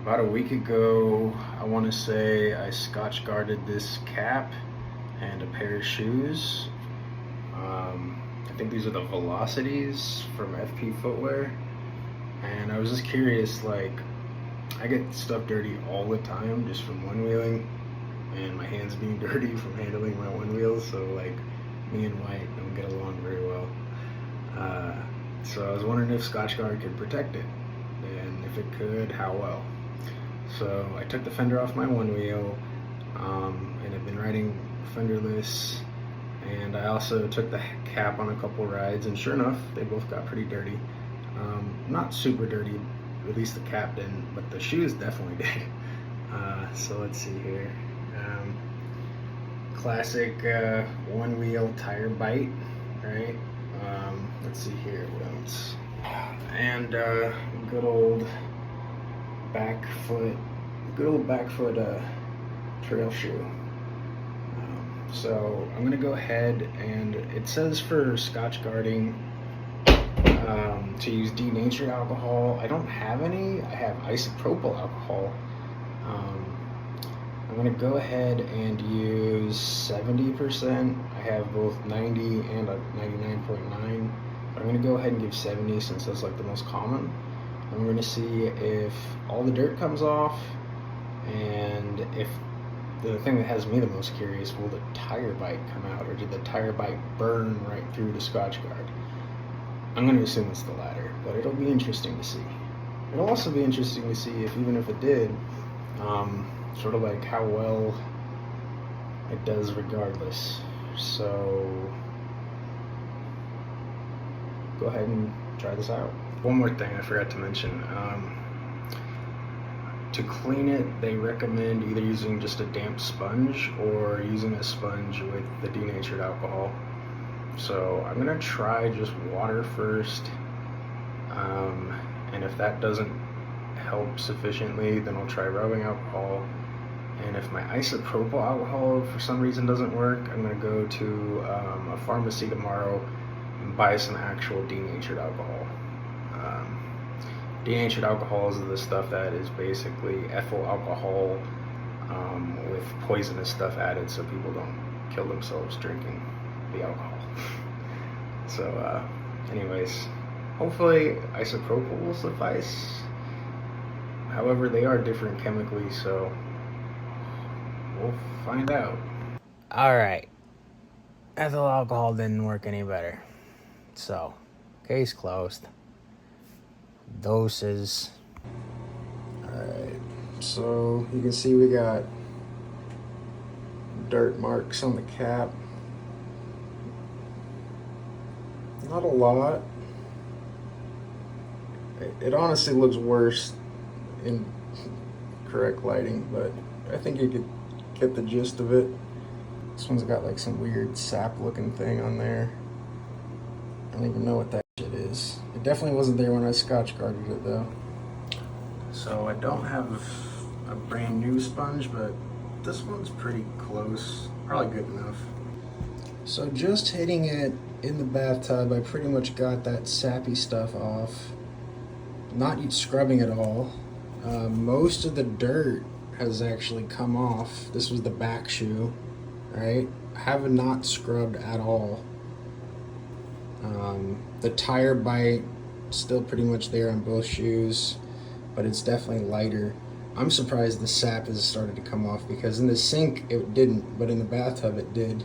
About a week ago, I want to say I scotch guarded this cap and a pair of shoes. I think these are the Velocities from FP Footwear. And I was just curious, like, I get stuff dirty all the time just from one wheeling and my hands being dirty from handling my one wheels. So, like, me and White don't get along very well. Uh, so I was wondering if Scotchgard could protect it, and if it could, how well. So I took the fender off my one wheel, and I've been riding fenderless. And I also took the cap on a couple rides, and sure enough, they both got pretty dirty. Not super dirty, at least the cap didn't, but the shoes definitely did. So let's see here. Um, Classic one wheel tire bite, right? Let's see here, what else? And good old back foot, good old back foot trail shoe. So I'm gonna go ahead, and it says for scotch guarding to use denatured alcohol. I don't have any. I have isopropyl alcohol. I'm gonna go ahead and use 70%. I have both 90 and a 99.9, but I'm gonna go ahead and give 70 since that's like the most common. I'm gonna see if all the dirt comes off, and if the thing that has me the most curious, will the tire bite come out, or did the tire bite burn right through the scotch guard? I'm going to assume it's the latter, but it'll be interesting to see. It'll also be interesting to see if, even if it did, sort of like how well it does regardless. So go ahead and try this out. One more thing I forgot to mention. To clean it, they recommend either using just a damp sponge or using a sponge with the denatured alcohol. So I'm gonna try just water first, and if that doesn't help sufficiently, then I'll try rubbing alcohol. And if my isopropyl alcohol for some reason doesn't work, I'm gonna go to a pharmacy tomorrow and buy some actual denatured alcohol. Denatured alcohol is the stuff that is basically ethyl alcohol with poisonous stuff added, so people don't kill themselves drinking the alcohol. So, anyways, hopefully isopropyl will suffice. However, they are different chemically, so we'll find out. All right, ethyl alcohol didn't work any better, so case closed. Doses. Alright, so you can see we got dirt marks on the cap. Not a lot. It honestly looks worse in correct lighting, but I think you could get the gist of it. This one's got like some weird sap looking thing on there. I don't even know what that shit is. It definitely wasn't there when I scotch guarded it though. So I don't have a brand new sponge, but this one's pretty close. Probably good enough. So just hitting it in the bathtub, I pretty much got that sappy stuff off. Not scrubbing at all. Most of the dirt has actually come off. This was the back shoe, right? I have not scrubbed at all. The tire bite still pretty much there on both shoes, but it's definitely lighter. I'm surprised the sap has started to come off, because in the sink it didn't, but in the bathtub it did.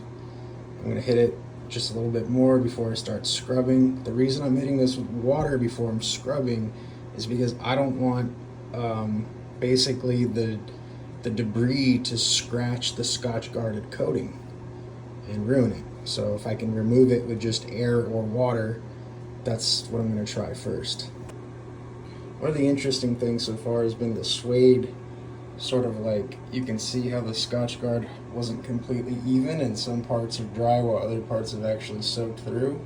I'm gonna hit it just a little bit more before I start scrubbing. The reason I'm hitting this with water before I'm scrubbing is because I don't want basically the debris to scratch the scotch guarded coating and ruin it. So if I can remove it with just air or water, that's what I'm going to try first. One of the interesting things so far has been the suede, sort of like, you can see how the scotch guard wasn't completely even, and some parts are dry while other parts have actually soaked through.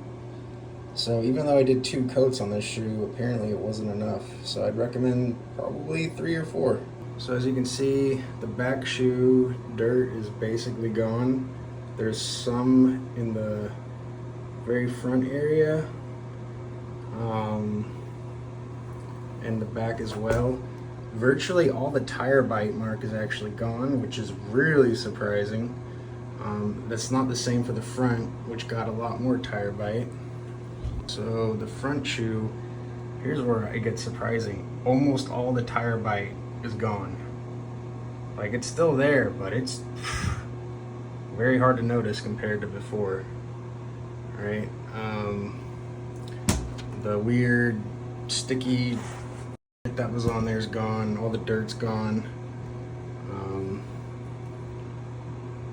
So even though I did 2 coats on this shoe, apparently it wasn't enough. So I'd recommend probably 3 or 4. So as you can see, the back shoe dirt is basically gone. There's some in the very front area, and the back as well. virtually all the tire bite mark is actually gone, which is really surprising. That's not the same for the front, which got a lot more tire bite. So the front shoe, here's where it gets surprising. Almost all the tire bite is gone. Like, it's still there, but it's very hard to notice compared to before. Right? The weird sticky that was on there is gone. All the dirt's gone.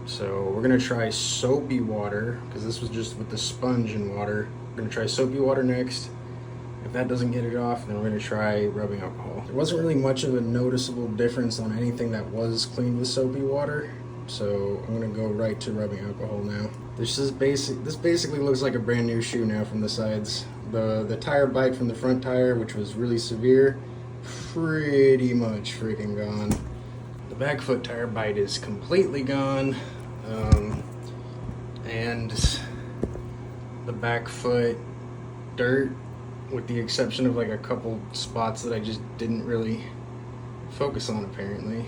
So we're gonna try soapy water, because this was just with the sponge and water. We're gonna try soapy water next. If that doesn't get it off, then we're gonna try rubbing alcohol. There wasn't really much of a noticeable difference on anything that was cleaned with soapy water, so I'm gonna go right to rubbing alcohol now. This basically looks like a brand new shoe now from the sides. The tire bite from the front tire, which was really severe, pretty much freaking gone. The back foot tire bite is completely gone, and the back foot dirt, with the exception of like a couple spots that I just didn't really focus on apparently,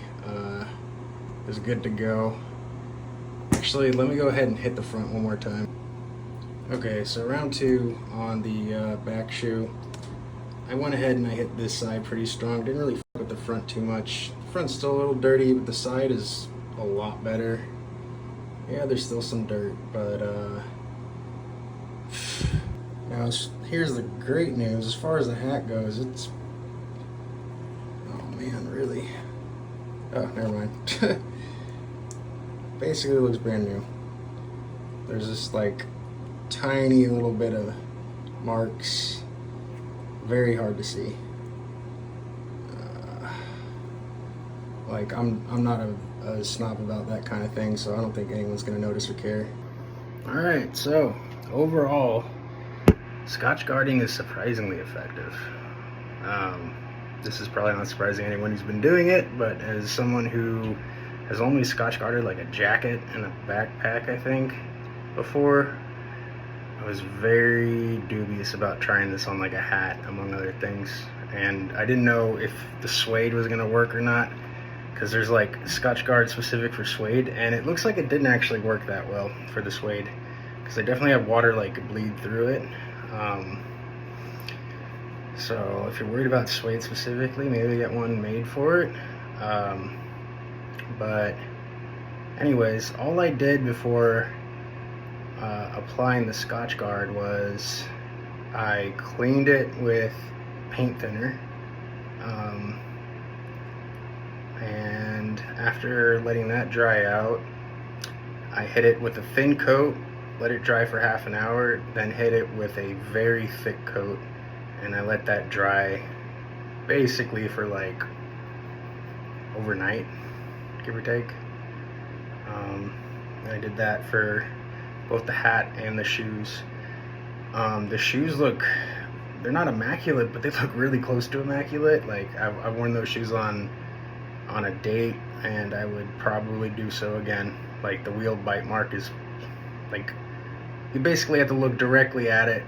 is good to go. Actually, let me go ahead and hit the front one more time. Okay, so round two on the back shoe. I went ahead and I hit this side pretty strong. Didn't really fuck with the front too much. The front's still a little dirty, but the side is a lot better. Yeah, there's still some dirt, but now here's the great news. As far as the hat goes, it's, oh man, really? Oh, never mind. Basically looks brand new. There's this like tiny little bit of marks, very hard to see. Like I'm not a snob about that kind of thing, so I don't think anyone's gonna notice or care. All right, so overall, Scotch guarding is surprisingly effective. This is probably not surprising anyone who's been doing it, but as someone who has only Scotch guarded like a jacket and a backpack, I think, before, I was very dubious about trying this on like a hat, among other things. And I didn't know if the suede was gonna work or not, because there's like Scotch guard specific for suede, and it looks like it didn't actually work that well for the suede, because I definitely have water like bleed through it. So if you're worried about suede specifically, maybe get one made for it. But anyways, all I did before applying the Scotch guard was I cleaned it with paint thinner, and after letting that dry out, I hit it with a thin coat, let it dry for half an hour, then hit it with a very thick coat, and I let that dry basically for like overnight, give or take. I did that for both the hat and the shoes. The shoes they're not immaculate, but they look really close to immaculate. Like I've worn those shoes on a date, and I would probably do so again. Like the wheel bite mark is like, you basically have to look directly at it,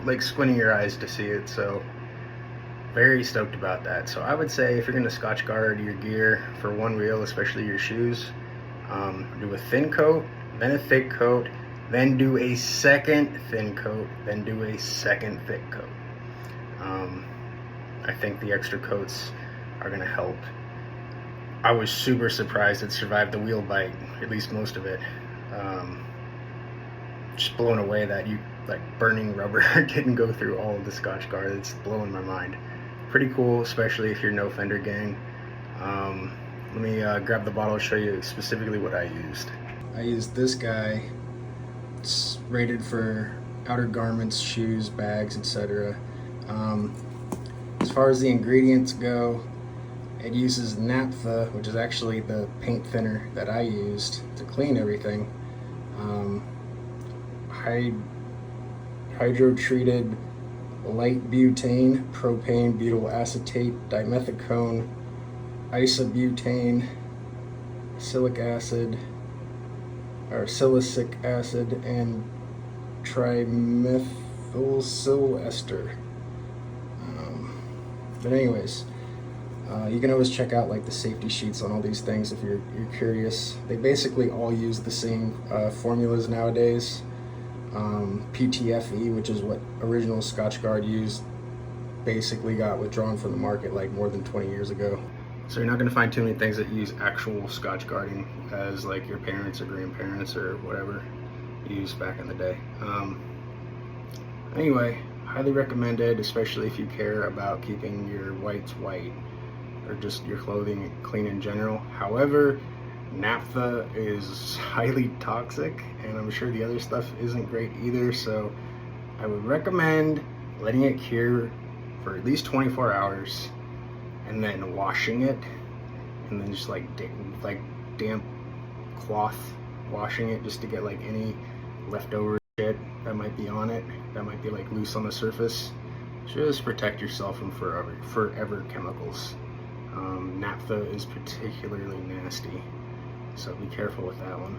like squinting your eyes to see it. So very stoked about that. So I would say if you're gonna Scotch guard your gear for one wheel, especially your shoes, do a thin coat, then a thick coat, then do a second thin coat, then do a second thick coat. I think the extra coats are gonna help. I was super surprised it survived the wheel bite, at least most of it. Just blown away that burning rubber didn't go through all of the Scotch guard. It's blowing my mind. Pretty cool, especially if you're no fender gang. Let me grab the bottle and show you specifically what I used. I used this guy. It's rated for outer garments, shoes, bags, etc. As far as the ingredients go, it uses naphtha, which is actually the paint thinner that I used to clean everything. Hydro-treated light butane, propane, butyl acetate, dimethicone, isobutane, silicic acid, and trimethyl ester. But anyways, You can always check out like the safety sheets on all these things if you're curious. They basically all use the same formulas nowadays. PTFE, which is what original Scotchgard used, basically got withdrawn from the market like more than 20 years ago. So you're not going to find too many things that use actual Scotchgarding as like your parents or grandparents or whatever used back in the day. Anyway, highly recommended, especially if you care about keeping your whites white or just your clothing clean in general. However, naphtha is highly toxic, and I'm sure the other stuff isn't great either, so I would recommend letting it cure for at least 24 hours and then washing it, and then just like damp cloth washing it just to get like any leftover shit that might be on it, that might be like loose on the surface. Just protect yourself from forever chemicals. Naphtha is particularly nasty, so be careful with that one.